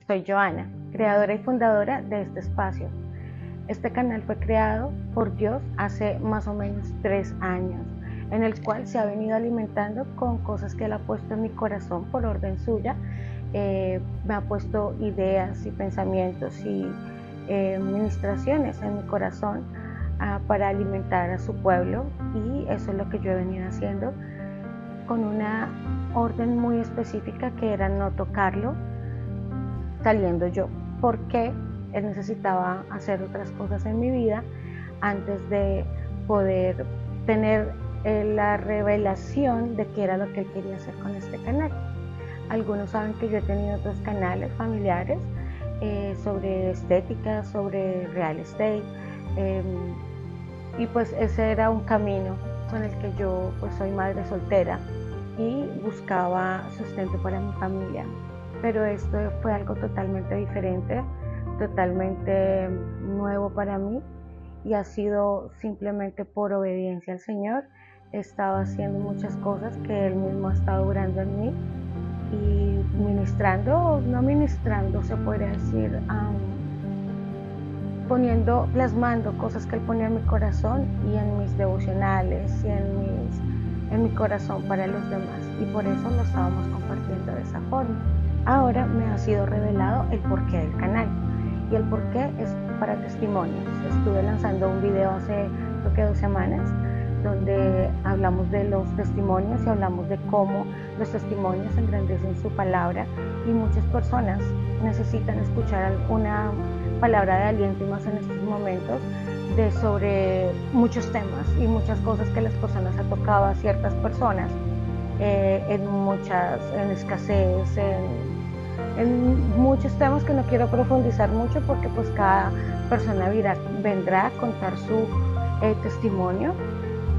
Soy Joana, creadora y fundadora de este espacio. Este canal fue creado por Dios hace más o menos 3 años, en el cual se ha venido alimentando con cosas que Él ha puesto en mi corazón por orden suya. Me ha puesto ideas y pensamientos y ministraciones en mi corazón para alimentar a su pueblo, y eso es lo que yo he venido haciendo con una orden muy específica, que era no tocarlo saliendo yo, porque él necesitaba hacer otras cosas en mi vida antes de poder tener la revelación de qué era lo que él quería hacer con este canal. Algunos saben que yo he tenido otros canales familiares sobre estética, sobre real estate, eh, y pues ese era un camino con el que yo pues soy madre soltera y buscaba sustento para mi familia. Pero esto fue algo totalmente diferente, totalmente nuevo para mí, y ha sido simplemente por obediencia al Señor. He estado haciendo muchas cosas que Él mismo ha estado obrando en mí y ministrando, no ministrando, se podría decir, plasmando cosas que Él ponía en mi corazón y en mis devocionales y en mi corazón para los demás, y por eso lo estábamos compartiendo de esa forma. Ahora me ha sido revelado el porqué del canal, y el porqué es para testimonios. Estuve lanzando un video hace creo que 2 semanas donde hablamos de los testimonios y hablamos de cómo los testimonios engrandecen su palabra, y muchas personas necesitan escuchar alguna palabra de aliento, y más en estos momentos, sobre muchos temas y muchas cosas que las personas han tocado a ciertas personas, en escasez, en muchos temas que no quiero profundizar mucho, porque pues cada persona vendrá a contar su testimonio,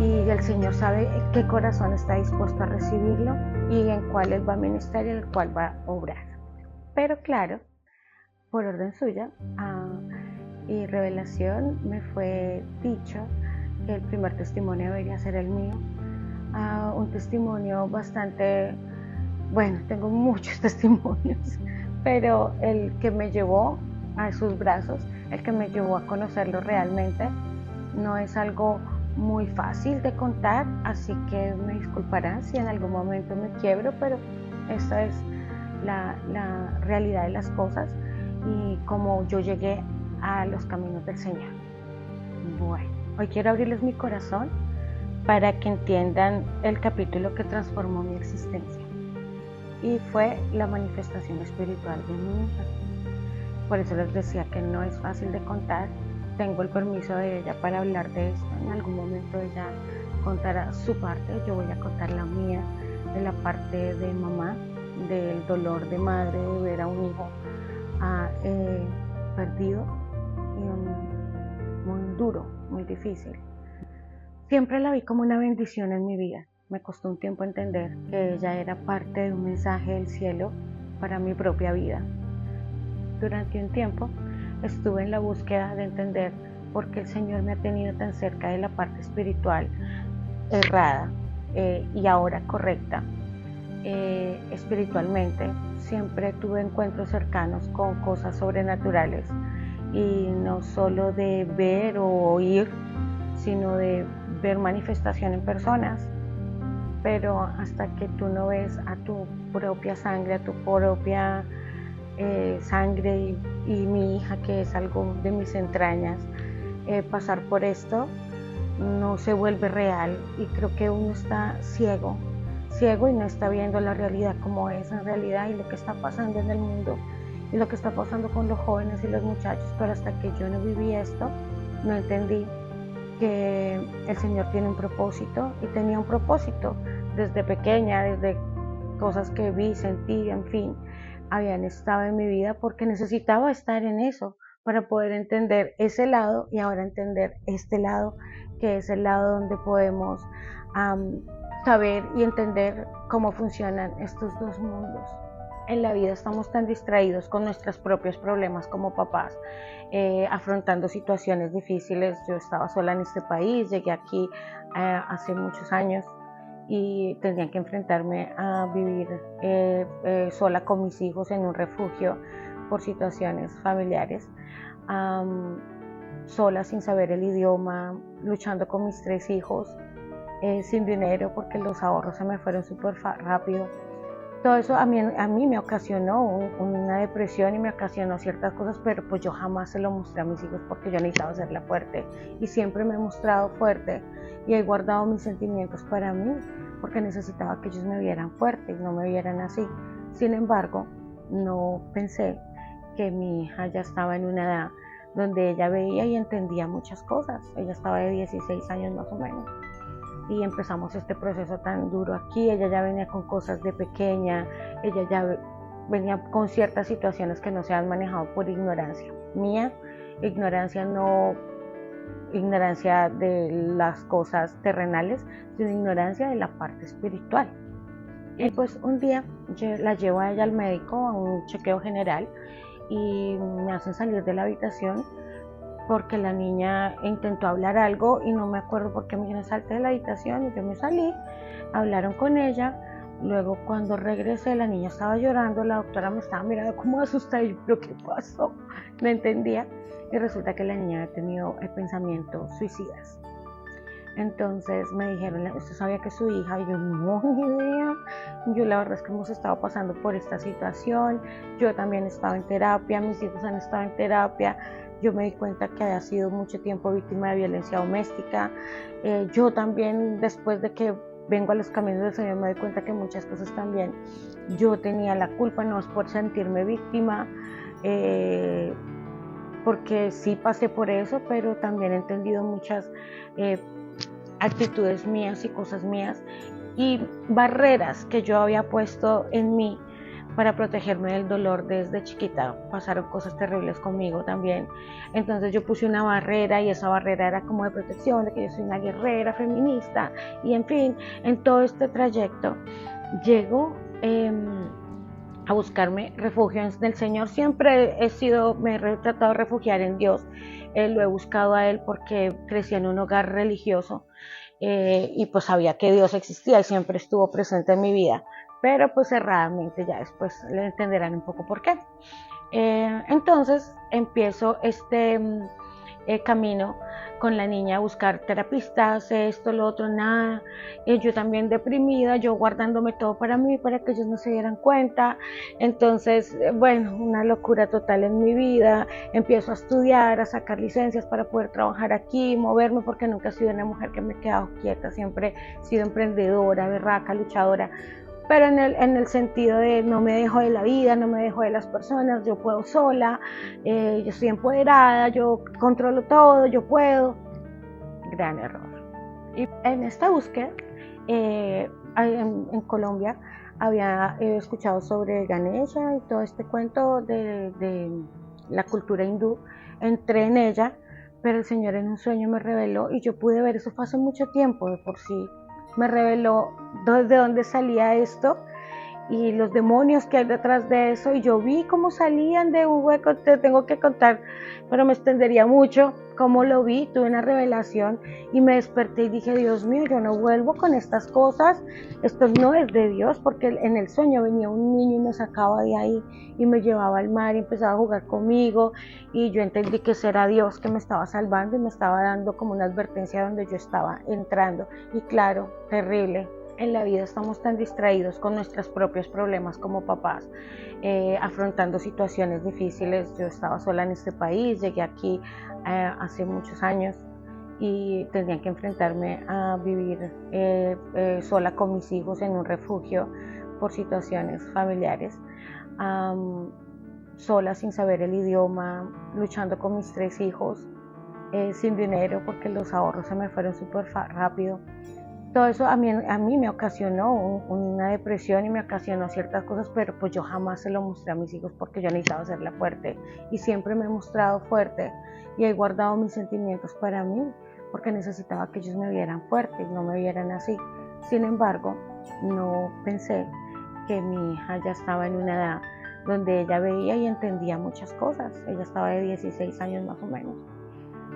y el Señor sabe qué corazón está dispuesto a recibirlo y en cuál Él va a ministrar y en el cual va a obrar. Pero claro, por orden suya y revelación, me fue dicho que el primer testimonio debería ser el mío. Un testimonio bastante, bueno, tengo muchos testimonios, pero el que me llevó a sus brazos, el que me llevó a conocerlo realmente, no es algo muy fácil de contar, así que me disculparán si en algún momento me quiebro, pero esta es la realidad de las cosas y cómo yo llegué a los caminos del Señor. Bueno, hoy quiero abrirles mi corazón para que entiendan el capítulo que transformó mi existencia, y fue la manifestación espiritual de mi hija. Por eso les decía que no es fácil de contar. Tengo el permiso de ella para hablar de esto. En algún momento ella contará su parte, yo voy a contar la mía, de la parte de mamá, del dolor de madre de ver a un hijo perdido, y muy duro, muy difícil. Siempre la vi como una bendición en mi vida. Me costó un tiempo entender que ella era parte de un mensaje del cielo para mi propia vida. Durante un tiempo estuve en la búsqueda de entender por qué el Señor me ha tenido tan cerca de la parte espiritual errada y ahora correcta. Espiritualmente siempre tuve encuentros cercanos con cosas sobrenaturales, y no solo de ver o oír, sino de ver manifestación en personas. Pero hasta que tú no ves a tu propia sangre, a tu propia sangre y mi hija, que es algo de mis entrañas, pasar por esto, no se vuelve real, y creo que uno está ciego y no está viendo la realidad como es en realidad, y lo que está pasando en el mundo y lo que está pasando con los jóvenes y los muchachos. Pero hasta que yo no viví esto, no entendí que el Señor tiene un propósito, y tenía un propósito desde pequeña, desde cosas que vi, sentí, en fin, habían estado en mi vida, porque necesitaba estar en eso para poder entender ese lado, y ahora entender este lado, que es el lado donde podemos saber y entender cómo funcionan estos dos mundos. En la vida estamos tan distraídos con nuestros propios problemas como papás, afrontando situaciones difíciles. Yo estaba sola en este país, llegué aquí hace muchos años, y tenía que enfrentarme a vivir sola con mis hijos en un refugio por situaciones familiares, sola sin saber el idioma, luchando con mis 3 hijos, sin dinero porque los ahorros se me fueron súper rápido. Todo eso a mí me ocasionó una depresión y me ocasionó ciertas cosas, pero pues yo jamás se lo mostré a mis hijos porque yo necesitaba hacerla fuerte y siempre me he mostrado fuerte y he guardado mis sentimientos para mí porque necesitaba que ellos me vieran fuerte y no me vieran así. Sin embargo, no pensé que mi hija ya estaba en una edad donde ella veía y entendía muchas cosas. Ella estaba de 16 años más o menos. Y empezamos este proceso tan duro aquí. Ella ya venía con cosas de pequeña, ella ya venía con ciertas situaciones que no se han manejado por ignorancia mía, ignorancia de las cosas terrenales, sino ignorancia de la parte espiritual. Y pues un día la llevo a ella al médico a un chequeo general y me hacen salir de la habitación porque la niña intentó hablar algo y no me acuerdo por qué me salté de la habitación y yo me salí, hablaron con ella, luego cuando regresé la niña estaba llorando, la doctora me estaba mirando como asustada y yo, ¿pero qué pasó? No entendía y resulta que la niña había tenido pensamientos suicidas. Entonces me dijeron, ¿usted sabía que es su hija? Y yo, no, ni idea. Yo la verdad es que hemos estado pasando por esta situación, yo también he estado en terapia, mis hijos han estado en terapia, yo me di cuenta que había sido mucho tiempo víctima de violencia doméstica, yo también después de que vengo a los caminos del Señor me doy cuenta que muchas cosas también yo tenía la culpa, no es por sentirme víctima, porque sí pasé por eso, pero también he entendido muchas actitudes mías y cosas mías y barreras que yo había puesto en mí para protegerme del dolor desde chiquita. Pasaron cosas terribles conmigo también. Entonces yo puse una barrera y esa barrera era como de protección, de que yo soy una guerrera feminista y en fin, en todo este trayecto llego a buscarme refugio en el Señor. Siempre me he tratado de refugiar en Dios. Lo he buscado a Él porque crecí en un hogar religioso y pues sabía que Dios existía y siempre estuvo presente en mi vida, pero pues erradamente, ya después le entenderán un poco por qué. Entonces empiezo este camino con la niña a buscar terapistas, esto, lo otro, nada. Yo también deprimida, yo guardándome todo para mí, para que ellos no se dieran cuenta. Entonces, bueno, una locura total en mi vida. Empiezo a estudiar, a sacar licencias para poder trabajar aquí, moverme, porque nunca he sido una mujer que me he quedado quieta, siempre he sido emprendedora, berraca, luchadora. Pero en el sentido de no me dejo de la vida, no me dejo de las personas, yo puedo sola, yo estoy empoderada, yo controlo todo, yo puedo. Gran error. Y en esta búsqueda, en Colombia, había escuchado sobre Ganesha y todo este cuento de la cultura hindú. Entré en ella, pero el Señor en un sueño me reveló y yo pude ver, eso fue hace mucho tiempo de por sí, me reveló de dónde salía esto y los demonios que hay detrás de eso, y yo vi cómo salían de un hueco. Te tengo que contar, pero me extendería mucho cómo lo vi. Tuve una revelación y me desperté y dije, Dios mío, yo no vuelvo con estas cosas, esto no es de Dios, porque en el sueño venía un niño y me sacaba de ahí y me llevaba al mar y empezaba a jugar conmigo, y yo entendí que ese era Dios que me estaba salvando y me estaba dando como una advertencia donde yo estaba entrando. Y claro, terrible. En la vida estamos tan distraídos con nuestros propios problemas como papás, afrontando situaciones difíciles. Yo estaba sola en este país, llegué aquí hace muchos años y tenía que enfrentarme a vivir sola con mis hijos en un refugio por situaciones familiares, sola sin saber el idioma, luchando con mis 3 hijos, sin dinero porque los ahorros se me fueron súper rápido. Todo eso a mí me ocasionó una depresión y me ocasionó ciertas cosas, pero pues yo jamás se lo mostré a mis hijos porque yo necesitaba hacerla fuerte y siempre me he mostrado fuerte y he guardado mis sentimientos para mí porque necesitaba que ellos me vieran fuerte y no me vieran así. Sin embargo, no pensé que mi hija ya estaba en una edad donde ella veía y entendía muchas cosas. Ella estaba de 16 años más o menos.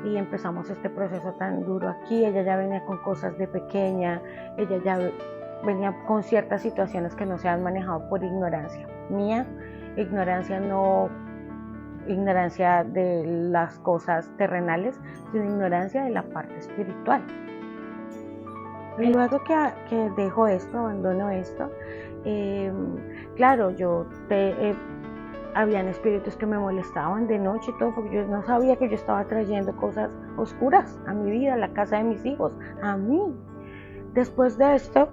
Y empezamos este proceso tan duro aquí. Ella ya venía con cosas de pequeña, ella ya venía con ciertas situaciones que no se han manejado por ignorancia mía, ignorancia ignorancia de las cosas terrenales, sino ignorancia de la parte espiritual. Luego que dejo esto, abandono esto, claro, habían espíritus que me molestaban de noche y todo, porque yo no sabía que yo estaba trayendo cosas oscuras a mi vida, a la casa de mis hijos, a mí. Después de esto,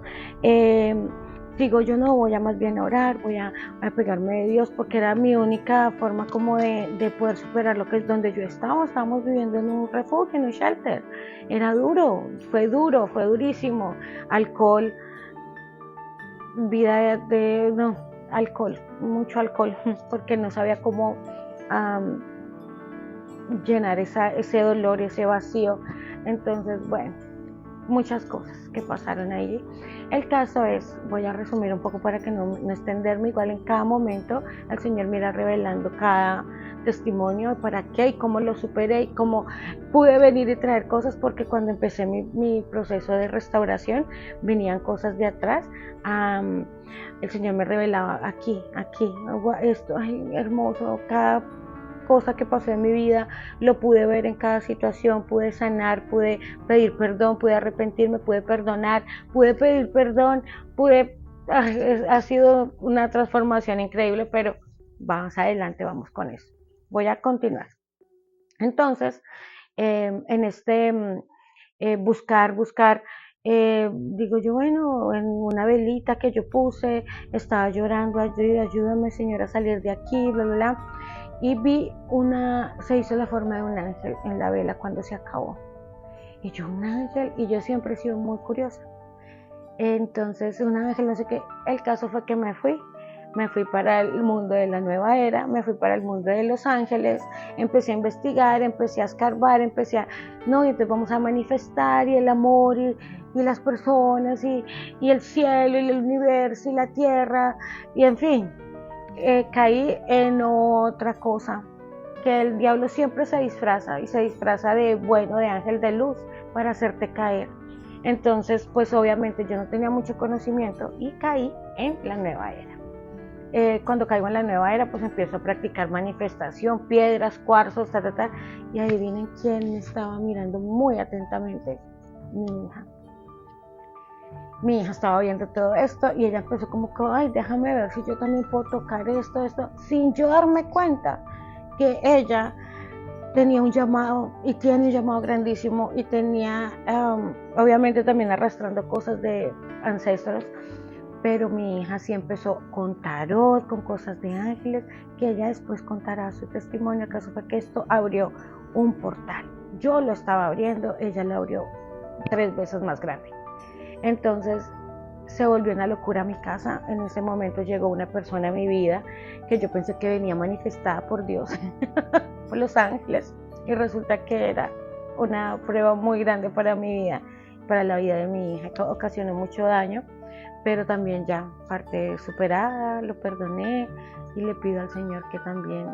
digo, yo no voy a más bien orar, voy a pegarme de Dios, porque era mi única forma como de poder superar lo que es donde yo estábamos viviendo en un refugio, en un shelter. Era duro, fue durísimo. Alcohol, alcohol, mucho alcohol, porque no sabía cómo llenar ese dolor, ese vacío. Entonces, bueno, muchas cosas que pasaron allí. El caso es, voy a resumir un poco para que no extenderme, igual en cada momento el Señor me irá revelando cada testimonio de para qué y cómo lo superé y cómo pude venir y traer cosas, porque cuando empecé mi proceso de restauración venían cosas de atrás. El Señor me revelaba aquí, esto, ay, hermoso, cada cosa que pasó en mi vida, lo pude ver en cada situación, pude sanar, pude pedir perdón, pude arrepentirme, pude perdonar, pude pedir perdón, ha sido una transformación increíble, pero vamos adelante, vamos con eso. Voy a continuar. Entonces, en este buscar, digo yo, bueno, en una velita que yo puse, estaba llorando, ayúdame Señor a salir de aquí, bla, bla, bla. Y vi se hizo la forma de un ángel en la vela cuando se acabó. Y yo, un ángel, y yo siempre he sido muy curiosa. Entonces, un ángel, no sé qué. El caso fue que me fui para el mundo de la nueva era, me fui para el mundo de los ángeles, empecé a investigar, empecé a escarbar, y entonces vamos a manifestar, y el amor, y las personas, y el cielo, y el universo, y la tierra, y en fin. Caí en otra cosa, que el diablo siempre se disfraza, y se disfraza de bueno, de ángel de luz, para hacerte caer. Entonces, pues obviamente yo no tenía mucho conocimiento y caí en la nueva era. Cuando caigo en la nueva era, pues empiezo a practicar manifestación, piedras, cuarzos, y adivinen quién me estaba mirando muy atentamente. Mi hija. Mi hija estaba viendo todo esto y ella empezó como que, ay, déjame ver si yo también puedo tocar esto, sin yo darme cuenta que ella tenía un llamado, y tiene un llamado grandísimo, y tenía, obviamente también arrastrando cosas de ancestros, pero mi hija sí empezó con tarot, con cosas de ángeles, que ella después contará su testimonio. El caso fue que esto abrió un portal. Yo lo estaba abriendo, ella lo abrió 3 veces más grande. Entonces se volvió una locura mi casa. En ese momento llegó una persona a mi vida que yo pensé que venía manifestada por Dios, por los ángeles, y resulta que era una prueba muy grande para mi vida, para la vida de mi hija, que ocasionó mucho daño, pero también ya parte superada, lo perdoné, y le pido al Señor que también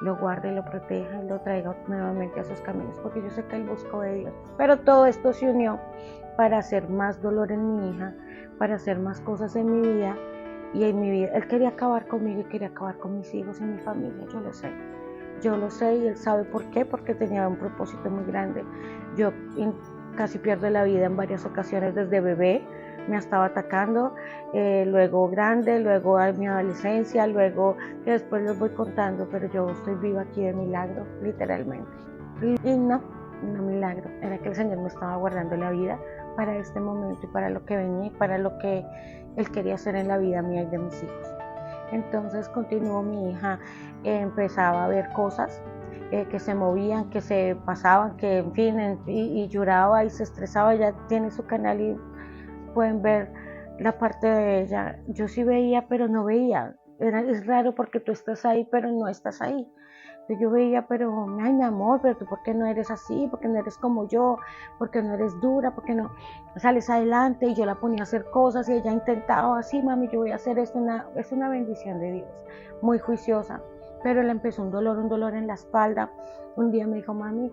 lo guarde, lo proteja y lo traiga nuevamente a sus caminos, porque yo sé que Él buscó de Dios. Pero todo esto se unió para hacer más dolor en mi hija, para hacer más cosas en mi vida y en mi vida. Él quería acabar conmigo y quería acabar con mis hijos y mi familia, yo lo sé, y Él sabe por qué, porque tenía un propósito muy grande. Yo casi pierdo la vida en varias ocasiones desde bebé, me estaba atacando, luego grande, luego a mi adolescencia, luego que después les voy contando, pero yo estoy viva aquí de milagro, literalmente. Y no milagro, era que el Señor me estaba guardando la vida para este momento y para lo que venía y para lo que Él quería hacer en la vida mía y de mis hijos. Entonces continuó mi hija, empezaba a ver cosas que se movían, que se pasaban, que en fin, y lloraba y se estresaba. Ya tiene su canal y pueden ver la parte de ella. Yo sí veía, pero no veía. Es raro porque tú estás ahí, pero no estás ahí. Yo veía, pero, ay, mi amor, pero tú ¿por qué no eres así? ¿Por qué no eres como yo? ¿Por qué no eres dura? ¿Por qué no sales adelante? Y yo la ponía a hacer cosas y ella intentaba, así, mami, yo voy a hacer esto. Es una bendición de Dios, muy juiciosa. Pero le empezó un dolor en la espalda. Un día me dijo, mami,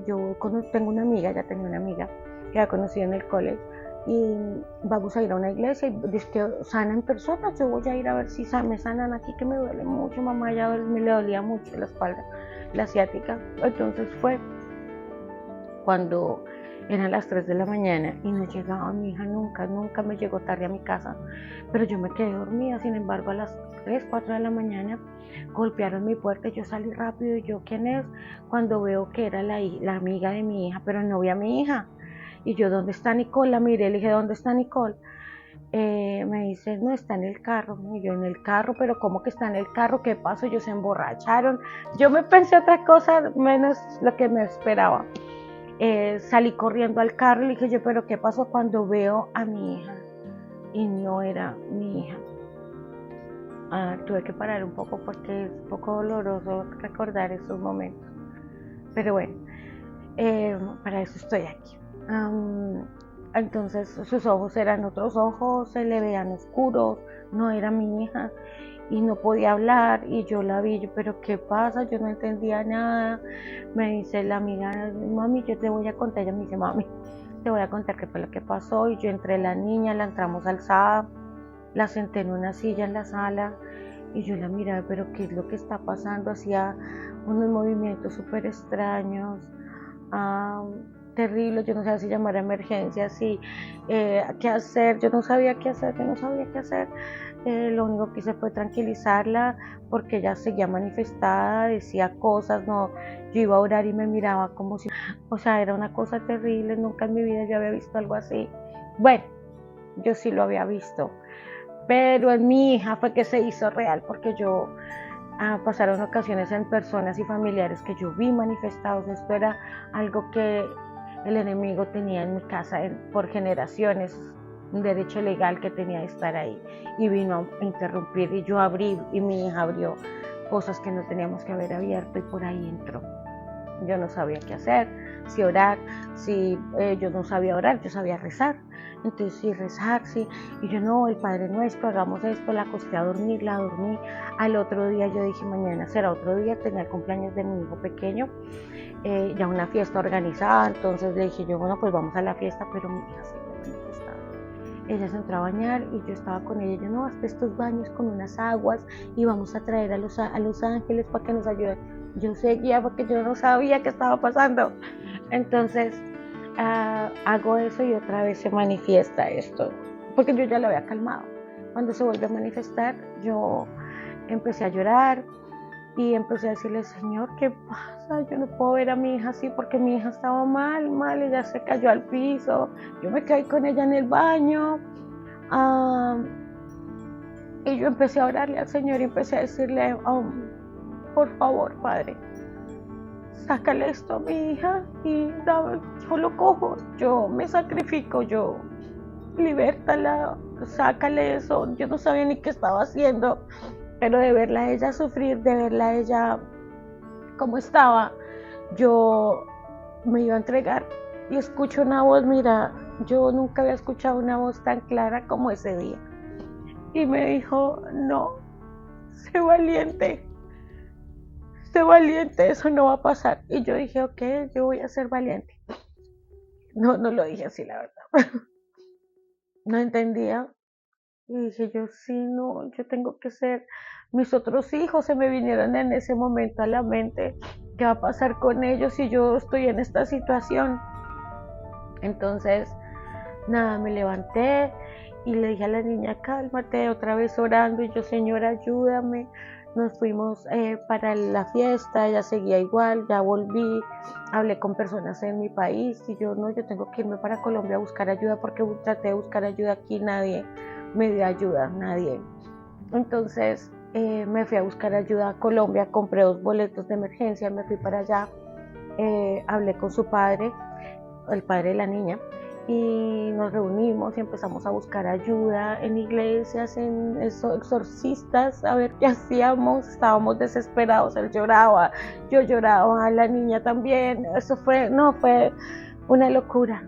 yo tengo una amiga, ya tenía una amiga que la conocí en el college, y vamos a ir a una iglesia y dice que sanan personas. Yo voy a ir a ver si me sanan aquí, que me duele mucho, mamá, ya me le dolía mucho la espalda, la ciática. Entonces fue cuando eran las 3 de la mañana y no llegaba mi hija, nunca me llegó tarde a mi casa, pero yo me quedé dormida. Sin embargo, a las 3, 4 de la mañana golpearon mi puerta y yo salí rápido. Y yo, ¿quién es? Cuando veo que era la amiga de mi hija, pero no vi a mi hija. Y yo, ¿dónde está Nicole? La miré, le dije, ¿dónde está Nicole? Me dice, no, está en el carro. Y yo, en el carro, pero ¿cómo que está en el carro? ¿Qué pasó? Ellos se emborracharon. Yo me pensé otra cosa menos lo que me esperaba. Salí corriendo al carro y le dije yo, pero ¿qué pasó? Cuando veo a mi hija y no era mi hija. Tuve que parar un poco porque es un poco doloroso recordar esos momentos. Pero bueno, para eso estoy aquí. Entonces sus ojos eran otros ojos, se le veían oscuros, no era mi hija y no podía hablar. Y yo la vi, pero ¿qué pasa? Yo no entendía nada. Me dice la amiga, mami, yo te voy a contar. Ella me dice, mami, te voy a contar qué fue lo que pasó. Y yo entré la niña, la entramos alzada, la senté en una silla en la sala y yo la miraba, pero ¿qué es lo que está pasando? Hacía unos movimientos súper extraños, terribles. Yo no sabía si llamar a emergencia, qué hacer. Yo no sabía qué hacer. Lo único que hice fue tranquilizarla porque ella seguía manifestada, decía cosas, no, yo iba a orar y me miraba como si, o sea, era una cosa terrible. Nunca en mi vida yo había visto algo así. Bueno, yo sí lo había visto, pero en mi hija fue que se hizo real, porque pasaron ocasiones en personas y familiares que yo vi manifestados. Esto era algo que el enemigo tenía en mi casa por generaciones, un derecho legal que tenía de estar ahí, y vino a interrumpir, y yo abrí y mi hija abrió cosas que no teníamos que haber abierto y por ahí entró. Yo no sabía qué hacer, si orar, yo no sabía orar, yo sabía rezar. Entonces sí, rezar, sí. Y yo, no, el Padre Nuestro, hagamos esto. La acosté a dormir, la dormí. Al otro día yo dije, mañana será otro día. Tenía el cumpleaños de mi hijo pequeño, ya una fiesta organizada. Entonces le dije yo, bueno, pues vamos a la fiesta, pero mi hija se manifestaba. Ella se entró a bañar y yo estaba con ella. Yo, no, hasta estos baños con unas aguas y vamos a traer a los ángeles para que nos ayuden. Yo seguía porque yo no sabía qué estaba pasando. Entonces hago eso y otra vez se manifiesta esto, porque yo ya lo había calmado. Cuando se vuelve a manifestar, yo empecé a llorar y empecé a decirle, Señor, ¿qué pasa? Yo no puedo ver a mi hija así porque mi hija estaba mal, ella se cayó al piso, yo me caí con ella en el baño. Y yo empecé a orarle al Señor y empecé a decirle, por favor, Padre, sácale esto a mi hija y yo lo cojo, yo me sacrifico, yo libértala, sácale eso. Yo no sabía ni qué estaba haciendo, pero de verla a ella sufrir, de verla a ella cómo estaba, yo me iba a entregar. Y escucho una voz, mira, yo nunca había escuchado una voz tan clara como ese día. Y me dijo, no, sé valiente, eso no va a pasar. Y yo dije, ok, yo voy a ser valiente. No lo dije así, la verdad. No entendía. Y dije yo, sí, no, yo tengo que ser. Mis otros hijos se me vinieron en ese momento a la mente. ¿Qué va a pasar con ellos si yo estoy en esta situación? Entonces, nada, me levanté y le dije a la niña, cálmate, otra vez orando. Y yo, Señor, ayúdame. Nos fuimos para la fiesta, ella seguía igual, ya volví, hablé con personas en mi país y yo, no, yo tengo que irme para Colombia a buscar ayuda, porque traté de buscar ayuda aquí, nadie me dio ayuda, nadie. Entonces me fui a buscar ayuda a Colombia, compré 2 boletos de emergencia, me fui para allá, hablé con su padre, el padre de la niña, y nos reunimos y empezamos a buscar ayuda en iglesias, en exorcistas, a ver qué hacíamos. Estábamos desesperados, él lloraba, yo lloraba, la niña también. Eso fue una locura.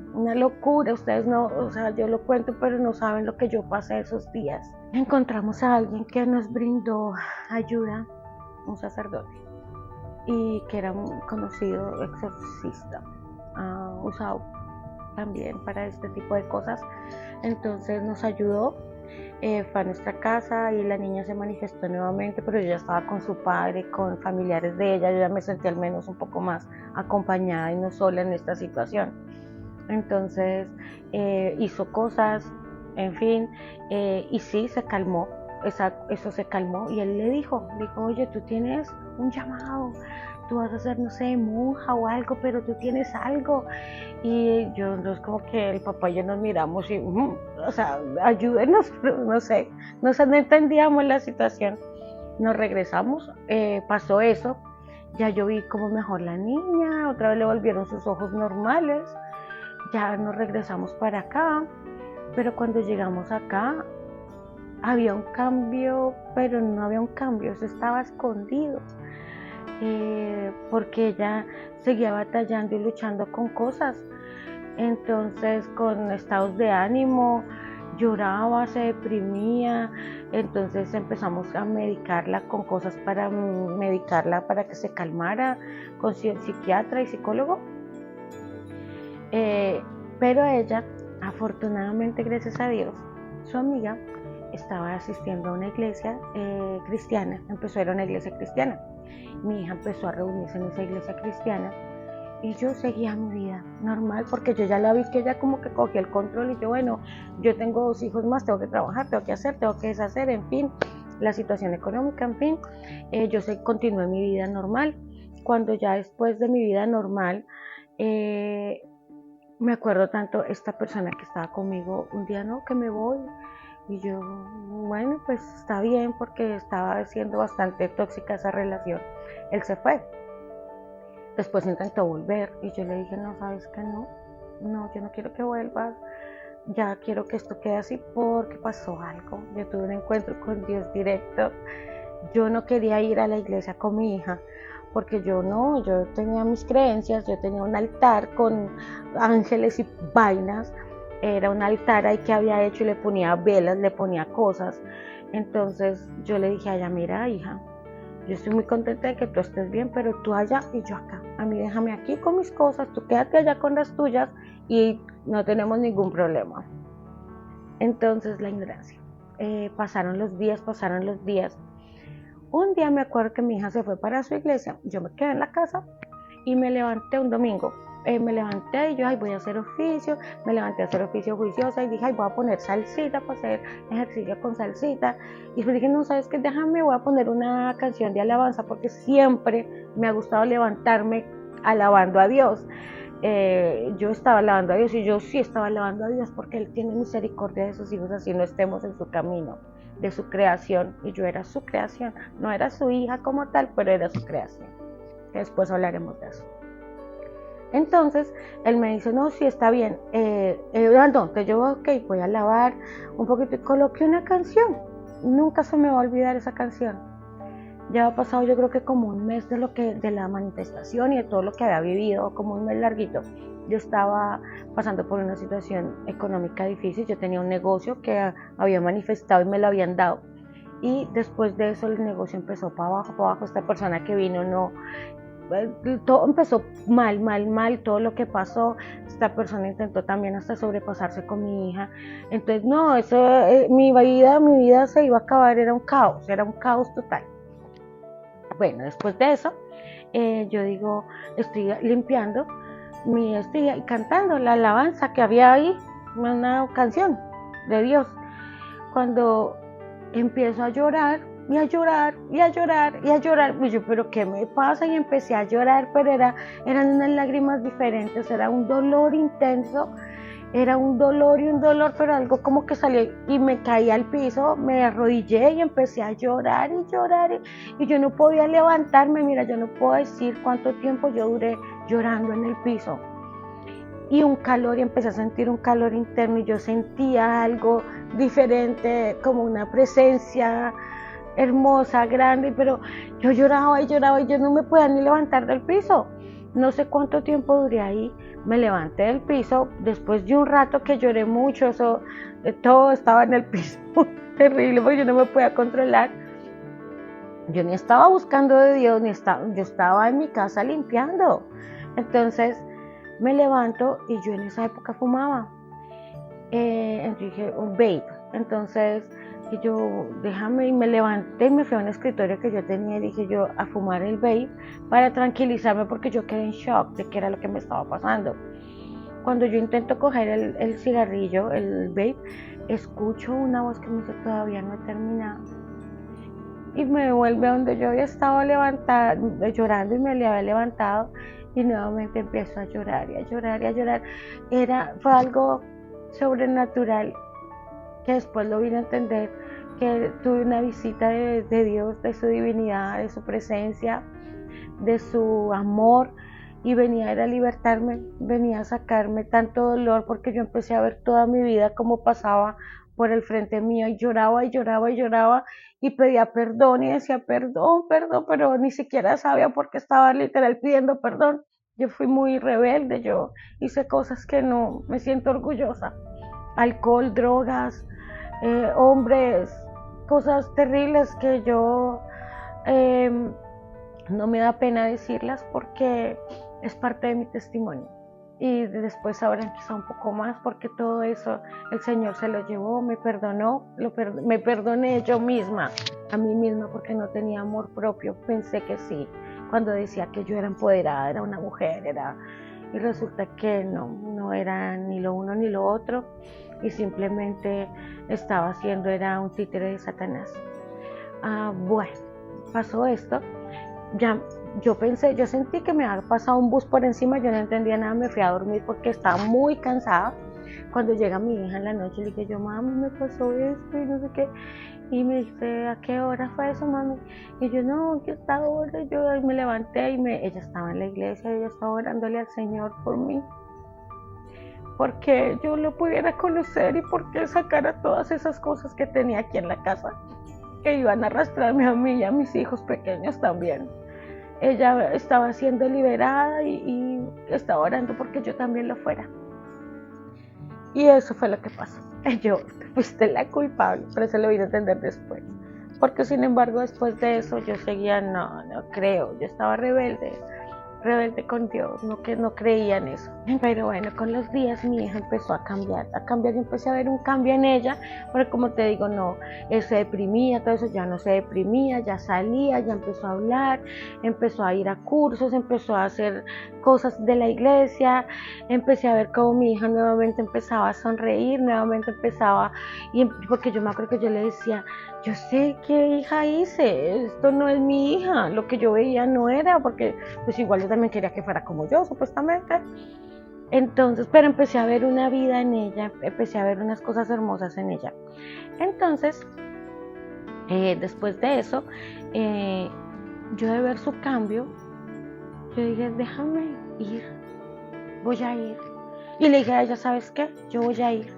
Ustedes no, o sea, yo lo cuento, pero no saben lo que yo pasé esos días. Encontramos a alguien que nos brindó ayuda, un sacerdote, y que era un conocido exorcista, usado también para este tipo de cosas. Entonces nos ayudó, fue a nuestra casa y la niña se manifestó nuevamente, pero yo ya estaba con su padre, con familiares de ella, yo ya me sentí al menos un poco más acompañada y no sola en esta situación. Entonces hizo cosas, en fin, y sí, se calmó, eso se calmó y él le dijo, oye, tú tienes un llamado, tú vas a ser, no sé, monja o algo, pero tú tienes algo. Y yo, no es como que el papá y yo nos miramos y, o sea, ayúdenos, no sé, no entendíamos la situación. Nos regresamos, pasó eso, ya yo vi como mejor la niña, otra vez le volvieron sus ojos normales, ya nos regresamos para acá, pero cuando llegamos acá había un cambio, pero no había un cambio, eso estaba escondido, porque ella seguía batallando y luchando con cosas, entonces con estados de ánimo, lloraba, se deprimía, entonces empezamos a medicarla con cosas para medicarla para que se calmara, con psiquiatra y psicólogo, pero ella, afortunadamente, gracias a Dios, su amiga estaba asistiendo a una iglesia cristiana, empezó a ir a una iglesia cristiana, mi hija empezó a reunirse en esa iglesia cristiana y yo seguía mi vida normal porque yo ya la vi que ella como que cogió el control y yo, bueno, yo tengo 2 hijos más, tengo que trabajar, tengo que hacer, tengo que deshacer, en fin, la situación económica, en fin, yo continué mi vida normal. Cuando ya después de mi vida normal, me acuerdo tanto esta persona que estaba conmigo, un día no, que me voy, y yo, bueno, pues está bien porque estaba siendo bastante tóxica esa relación, él se fue. Después intentó volver y yo le dije, no, sabes que no, yo no quiero que vuelvas, ya quiero que esto quede así porque pasó algo, yo tuve un encuentro con Dios directo, yo no quería ir a la iglesia con mi hija porque yo tenía mis creencias, yo tenía un altar con ángeles y vainas, era un altar ahí que había hecho y le ponía velas, le ponía cosas, entonces yo le dije a ella, mira hija, yo estoy muy contenta de que tú estés bien, pero tú allá y yo acá. A mí déjame aquí con mis cosas, tú quédate allá con las tuyas y no tenemos ningún problema. Entonces la ignorancia. Pasaron los días. Un día me acuerdo que mi hija se fue para su iglesia, yo me quedé en la casa y me levanté un domingo. Me levanté y yo, voy a hacer oficio, me levanté a hacer oficio juiciosa y dije, voy a poner salsita para hacer ejercicio con salsita. Y después dije, no, ¿sabes qué? Déjame, voy a poner una canción de alabanza porque siempre me ha gustado levantarme alabando a Dios. Yo estaba alabando a Dios y yo sí estaba alabando a Dios porque Él tiene misericordia de sus hijos, así no estemos en su camino, de su creación. Y yo era su creación, no era su hija como tal, pero era su creación. Después hablaremos de eso. Entonces él me dice, no, sí está bien, entonces yo, ok, voy a alabar un poquito y coloqué una canción, nunca se me va a olvidar esa canción. Ya ha pasado yo creo que como un mes de la manifestación y de todo lo que había vivido, como un mes larguito. Yo estaba pasando por una situación económica difícil, yo tenía un negocio que había manifestado y me lo habían dado. Y después de eso el negocio empezó para abajo, esta persona que vino todo empezó mal, todo lo que pasó, esta persona intentó también hasta sobrepasarse con mi hija, entonces no, eso, mi vida se iba a acabar, era un caos total. Bueno, después de eso, yo digo, estoy limpiando, estoy cantando la alabanza que había ahí, una canción de Dios, cuando empiezo a llorar, y a llorar. Y yo, pero ¿qué me pasa? Y empecé a llorar, pero eran unas lágrimas diferentes, era un dolor intenso, era un dolor, pero algo como que salió y me caí al piso, me arrodillé y empecé a llorar y yo no podía levantarme. Mira, yo no puedo decir cuánto tiempo yo duré llorando en el piso. Y un calor, y empecé a sentir un calor interno y yo sentía algo diferente, como una presencia hermosa, grande, pero yo lloraba y yo no me podía ni levantar del piso. No sé cuánto tiempo duré ahí, me levanté del piso, después de un rato que lloré mucho, todo estaba en el piso, terrible, porque yo no me podía controlar. Yo ni estaba buscando de Dios, yo estaba en mi casa limpiando. Entonces Me levanto y yo en esa época fumaba. Entonces dije, un vape. Entonces y yo, déjame, y me levanté y me fui a un escritorio que yo tenía y dije yo a fumar el vape para tranquilizarme porque yo quedé en shock de qué era lo que me estaba pasando. Cuando yo intento coger el cigarrillo, el vape, escucho una voz que me dice todavía no he terminado. Y me vuelve a donde yo había estado levantada, llorando y me le había levantado y nuevamente empiezo a llorar y a llorar y a llorar. Fue algo sobrenatural que después lo vine a entender, que tuve una visita de Dios, de su divinidad, de su presencia, de su amor, y venía a libertarme, venía a sacarme tanto dolor porque yo empecé a ver toda mi vida como pasaba por el frente mío y lloraba y lloraba y lloraba y pedía perdón y decía perdón, perdón, pero ni siquiera sabía por qué estaba literal pidiendo perdón. Yo fui muy rebelde, yo hice cosas que no me siento orgullosa. Alcohol, drogas, hombres, cosas terribles que yo eh, no me da pena decirlas porque es parte de mi testimonio. Y después sabrán quizá un poco más porque todo eso el Señor se lo llevó, me perdonó, me perdoné yo misma, a mí misma porque no tenía amor propio, pensé que sí, cuando decía que yo era empoderada, era una mujer, y resulta que no era ni lo uno ni lo otro y simplemente estaba haciendo, era un títere de Satanás. Bueno, pasó esto, ya yo sentí que me había pasado un bus por encima, yo no entendía nada, me fui a dormir porque estaba muy cansada. Cuando llega mi hija en la noche, le dije yo, mami, me pasó esto y no sé qué. Y me dice, ¿a qué hora fue eso, mami? Y yo, no, que esta hora. Yo me levanté y ella estaba en la iglesia, ella estaba orándole al Señor por mí, porque yo lo pudiera conocer y porque sacara todas esas cosas que tenía aquí en la casa, que iban a arrastrarme a mí y a mis hijos pequeños también. Ella estaba siendo liberada y estaba orando porque yo también lo fuera. Y eso fue lo que pasó. Yo, fuiste la culpable, pero eso lo vine a entender después. Porque sin embargo, después de eso, yo seguía, no creo, yo estaba rebelde con Dios, que no creía en eso. Pero bueno, con los días mi hija empezó a cambiar, yo empecé a ver un cambio en ella, porque como te digo, se deprimía, todo eso ya no se deprimía, ya salía, ya empezó a hablar, empezó a ir a cursos, empezó a hacer cosas de la iglesia, empecé a ver cómo mi hija nuevamente empezaba a sonreír, nuevamente empezaba, porque yo me acuerdo que yo le decía, yo sé qué hija hice, esto no es mi hija, lo que yo veía no era, porque pues igual yo también quería que fuera como yo, supuestamente. Entonces, pero empecé a ver una vida en ella, empecé a ver unas cosas hermosas en ella. Entonces, después de eso, yo de ver su cambio, yo dije, déjame ir, voy a ir. Y le dije a ella, ¿sabes qué? Yo voy a ir,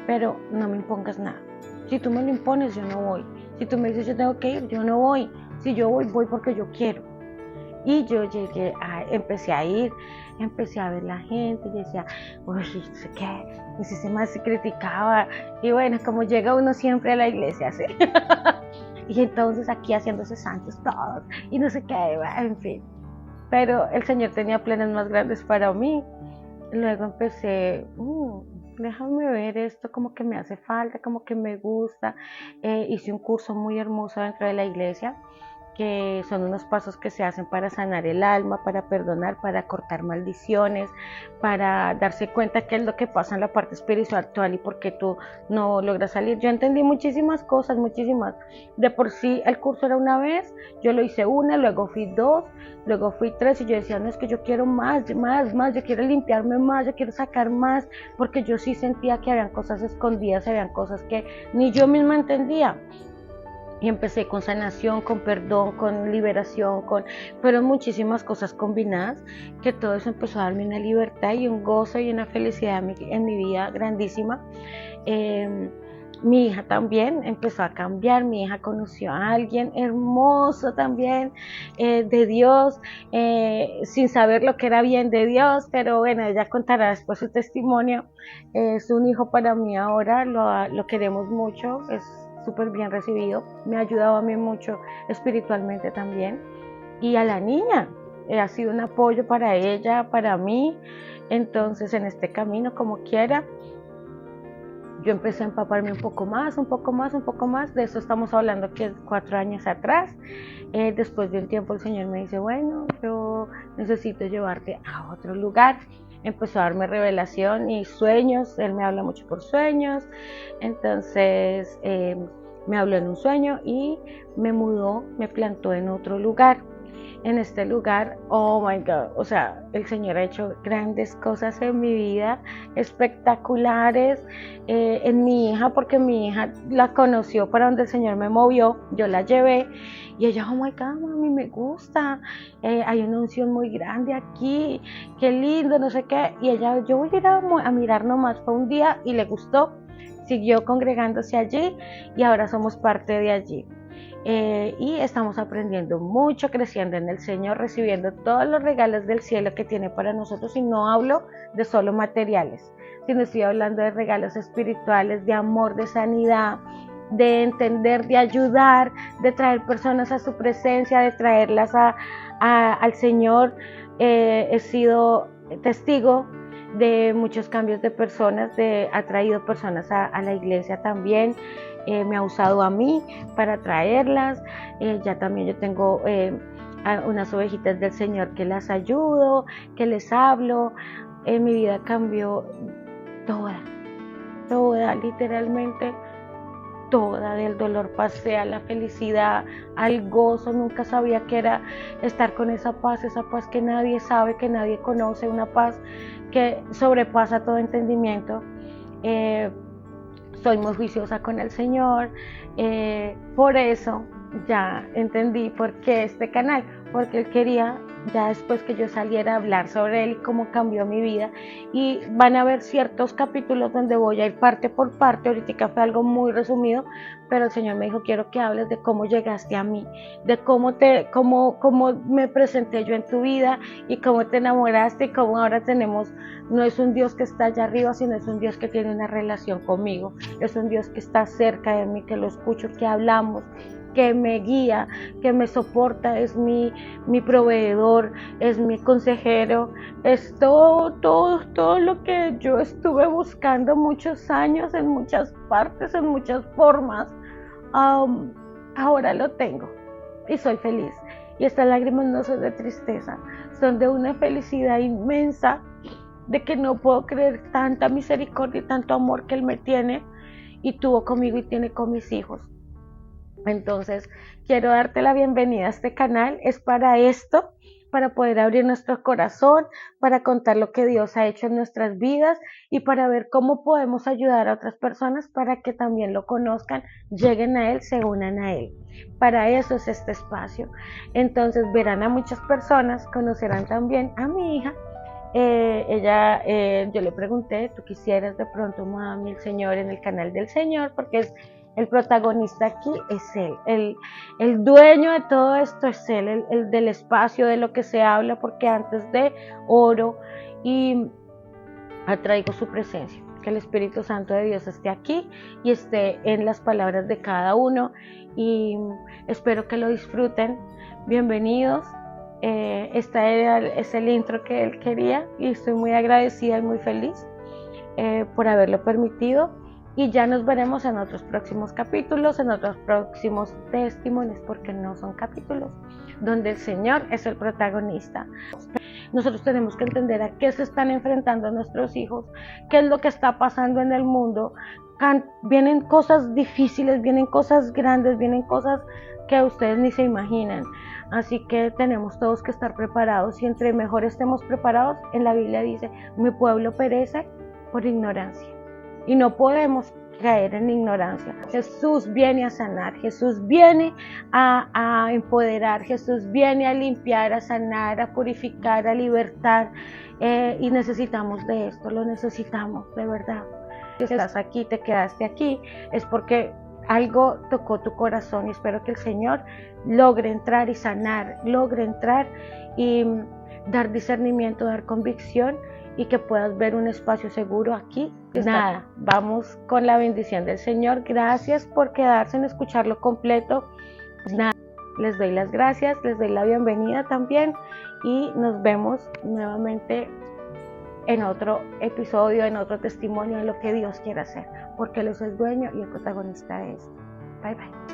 pero no me impongas nada. Si tú me lo impones, yo no voy. Si tú me dices yo tengo que ir, yo no voy. Si yo voy porque yo quiero. Y yo empecé a ir, empecé a ver la gente y decía, uy, ¿qué? Y si se más se criticaba. Y bueno, como llega uno siempre a la iglesia, ¿sí? Y entonces aquí haciéndose santos todos y no sé qué, en fin. Pero el Señor tenía planes más grandes para mí. Luego empecé, déjame ver esto, como que me hace falta, como que me gusta. Hice un curso muy hermoso dentro de la iglesia, que son unos pasos que se hacen para sanar el alma, para perdonar, para cortar maldiciones, para darse cuenta qué es lo que pasa en la parte espiritual y por qué tú no logras salir. Yo entendí muchísimas cosas, muchísimas. De por sí el curso era una vez, yo lo hice una, luego fui dos, luego fui tres y yo decía, no, es que yo quiero más, yo quiero limpiarme más, yo quiero sacar más, porque yo sí sentía que habían cosas escondidas, habían cosas que ni yo misma entendía. Y empecé con sanación, con perdón, con liberación, fueron muchísimas cosas combinadas, que todo eso empezó a darme una libertad y un gozo y una felicidad en mi vida grandísima. Mi hija también empezó a cambiar, mi hija conoció a alguien hermoso también, de Dios, sin saber lo que era bien de Dios, pero bueno, ella contará después su testimonio. Es un hijo para mí ahora, lo queremos mucho, es súper bien recibido, me ha ayudado a mí mucho espiritualmente también. Y a la niña, ha sido un apoyo para ella, para mí. Entonces en este camino, como quiera, yo empecé a empaparme un poco más, de eso estamos hablando que 4 años atrás. Después de un tiempo el Señor me dice, bueno, yo necesito llevarte a otro lugar. Empezó a darme revelación y sueños, Él me habla mucho por sueños. Entonces me habló en un sueño y me mudó, me plantó en otro lugar. En este lugar, oh my God, o sea, el Señor ha hecho grandes cosas en mi vida, espectaculares, en mi hija, porque mi hija la conoció para donde el Señor me movió, yo la llevé y ella, oh my God, mami, me gusta, hay una unción muy grande aquí, qué lindo, no sé qué, y ella, yo voy a ir a mirar nomás, fue un día y le gustó, siguió congregándose allí y ahora somos parte de allí. Y estamos aprendiendo mucho, creciendo en el Señor, recibiendo todos los regalos del cielo que tiene para nosotros, y no hablo de solo materiales, sino estoy hablando de regalos espirituales, de amor, de sanidad, de entender, de ayudar, de traer personas a su presencia, de traerlas al Señor. He sido testigo de muchos cambios de personas, ha traído personas a la iglesia también. Me ha usado a mí para traerlas, ya también yo tengo unas ovejitas del Señor que las ayudo, que les hablo. Mi vida cambió toda, literalmente toda, del dolor pasé a la felicidad, al gozo. Nunca sabía que era estar con esa paz que nadie sabe, que nadie conoce, una paz que sobrepasa todo entendimiento. Soy muy juiciosa con el Señor, por eso ya entendí por qué este canal, porque Él quería, ya después que yo saliera, a hablar sobre Él y cómo cambió mi vida. Y van a haber ciertos capítulos donde voy a ir parte por parte. Ahorita fue algo muy resumido, pero el Señor me dijo, quiero que hables de cómo llegaste a mí, de cómo me presenté yo en tu vida y cómo te enamoraste y cómo ahora tenemos, no es un Dios que está allá arriba, sino es un Dios que tiene una relación conmigo, es un Dios que está cerca de mí, que lo escucho, que hablamos, que me guía, que me soporta, es mi proveedor, es mi consejero, es todo lo que yo estuve buscando muchos años, en muchas partes, en muchas formas. Ahora lo tengo y soy feliz. Y estas lágrimas no son de tristeza, son de una felicidad inmensa, de que no puedo creer tanta misericordia y tanto amor que Él me tiene y tuvo conmigo y tiene con mis hijos. Entonces, quiero darte la bienvenida a este canal. Es para esto, para poder abrir nuestro corazón, para contar lo que Dios ha hecho en nuestras vidas y para ver cómo podemos ayudar a otras personas para que también lo conozcan, lleguen a Él, se unan a Él. Para eso es este espacio. Entonces, verán a muchas personas, conocerán también a mi hija. Yo le pregunté, ¿tú quisieras de pronto, mami, el Señor en el canal del Señor? Porque es el protagonista aquí, es Él, el dueño de todo esto es Él, el del espacio, de lo que se habla, porque antes de oro y atraigo su presencia, que el Espíritu Santo de Dios esté aquí y esté en las palabras de cada uno, y espero que lo disfruten. Bienvenidos. Es el intro que él quería y estoy muy agradecida y muy feliz por haberlo permitido, y ya nos veremos en otros próximos capítulos, en otros próximos testimonios, porque no son capítulos, donde el Señor es el protagonista. Nosotros tenemos que entender a qué se están enfrentando nuestros hijos, qué es lo que está pasando en el mundo. Vienen cosas difíciles, vienen cosas grandes, vienen cosas que ustedes ni se imaginan. Así que tenemos todos que estar preparados, y entre mejor estemos preparados, en la Biblia dice, mi pueblo perece por ignorancia, y no podemos caer en ignorancia. Jesús viene a sanar, Jesús viene a empoderar, Jesús viene a limpiar, a sanar, a purificar, a libertar, y necesitamos de esto, lo necesitamos de verdad. Si estás aquí, te quedaste aquí, es porque algo tocó tu corazón, y espero que el Señor logre entrar y sanar, logre entrar y dar discernimiento, dar convicción, y que puedas ver un espacio seguro aquí. Nada, vamos con la bendición del Señor. Gracias por quedarse en escucharlo completo. Nada, les doy las gracias, les doy la bienvenida también, y nos vemos nuevamente en otro episodio, en otro testimonio, en lo que Dios quiera hacer, porque Él es el dueño y el protagonista de esto. Bye bye.